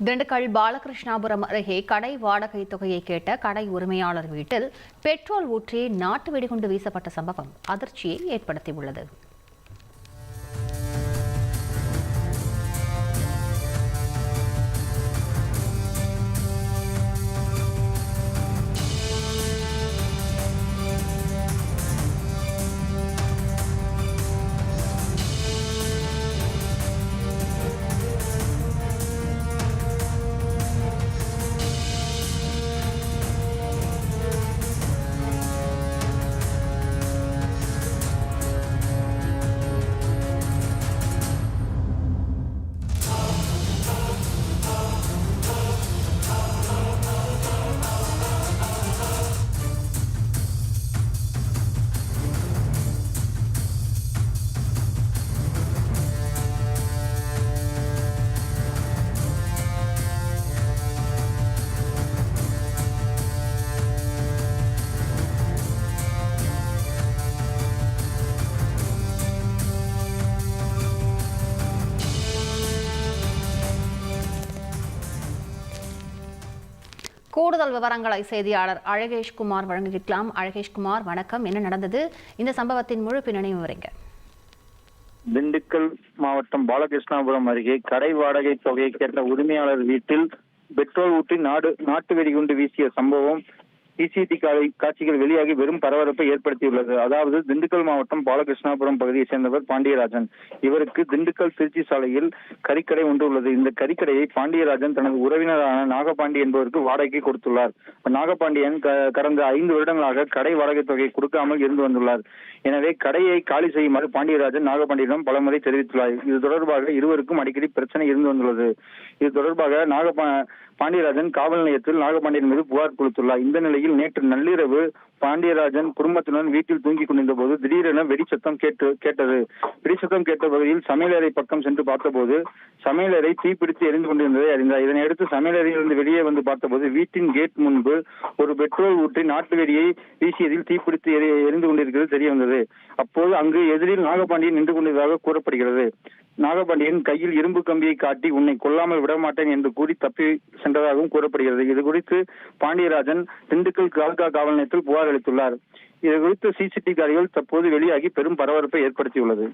திண்டுக்கல் பாலகிருஷ்ணாபுரம் அருகே கடை வாடகை தொகையை கேட்ட கடை உரிமையாளர் வீட்டில் பெட்ரோல் ஊற்றி நாட்டு வெடிகுண்டு வீசப்பட்ட சம்பவம் அதிர்ச்சியை ஏற்படுத்தியுள்ளது. கூடுதல் விவரங்களை செய்தியாளர் அழகேஷ்குமார் வழங்கிக்கலாம். அழகேஷ்குமார், வணக்கம். என்ன நடந்தது? இந்த சம்பவத்தின் முழு பின்னணியும் விவரிங்க. திண்டுக்கல் மாவட்டம் பாலகிருஷ்ணாபுரம் அருகே கடை வாடகை தொகையை கேட்ட உரிமையாளர் வீட்டில் பெட்ரோல் ஊற்றி நாட்டு வெடிகுண்டு வீசிய சம்பவம் சிசிடிவி காட்சிகள் வெளியாகி வெறும் பரபரப்பை ஏற்படுத்தியுள்ளது. அதாவது திண்டுக்கல் மாவட்டம் பாலகிருஷ்ணாபுரம் பகுதியை சேர்ந்தவர் பாண்டியராஜன். இவருக்கு திண்டுக்கல் திருச்சி சாலையில் கறிக்கடை ஒன்று உள்ளது. இந்த கறிக்கடையை பாண்டியராஜன் தனது உறவினரான நாகபாண்டி என்பவருக்கு வாடகைக்கு கொடுத்துள்ளார். நாகபாண்டியன் கடந்த 5 வருடங்களாக கடை வாடகை தொகையை கொடுக்காமல் இருந்து வந்துள்ளார். எனவே கடையை காலி செய்யுமாறு பாண்டியராஜன் நாகபாண்டியிடம் பலமுறை தெரிவித்துள்ளார். இது தொடர்பாக இருவருக்கும் அடிக்கடி பிரச்சனை இருந்து வந்துள்ளது. இது தொடர்பாக பாண்டியராஜன் காவல் நிலையத்தில் நாகபாண்டியன் மீது புகார் கொடுத்துள்ளார். இந்த நிலையில் நேற்று நள்ளிரவு பாண்டியராஜன் குடும்பத்துடன் வீட்டில் தூங்கிக் கொண்டிருந்த போது திடீரென வெடிச்சத்தம் கேட்டது. வெடிச்சத்தம் கேட்ட பகுதியில் சமையலறை பக்கம் சென்று பார்த்தபோது சமையலறை தீப்பிடித்து எரிந்து கொண்டிருந்ததை அறிந்தார். இதனையடுத்து சமையலறையிலிருந்து வெளியே வந்து பார்த்தபோது வீட்டின் கேட் முன்பு ஒரு பெட்ரோல் ஊற்றி நாட்டு வெடியை வீசியதில் தீப்பிடித்து எரிந்து கொண்டிருக்கிறது தெரிய வந்தது. அப்போது அங்கு எதிரில் நாகபாண்டியன் நின்று கொண்டிருந்ததாக கூறப்படுகிறது. நாகபாண்டியன் கையில் இரும்பு கம்பியை காட்டி உன்னை கொல்லாமல் விடமாட்டேன் என்று கூறி தப்பி சென்றதாகவும் கூறப்படுகிறது. இது குறித்து பாண்டியராஜன் திண்டுக்கல் தாலுகா காவல் நிலையத்தில் புகார் அளித்துள்ளார். இது குறித்து சிசிடிவி காட்சிகள் தற்போது வெளியாகி பெரும் பரபரப்பை ஏற்படுத்தியுள்ளது.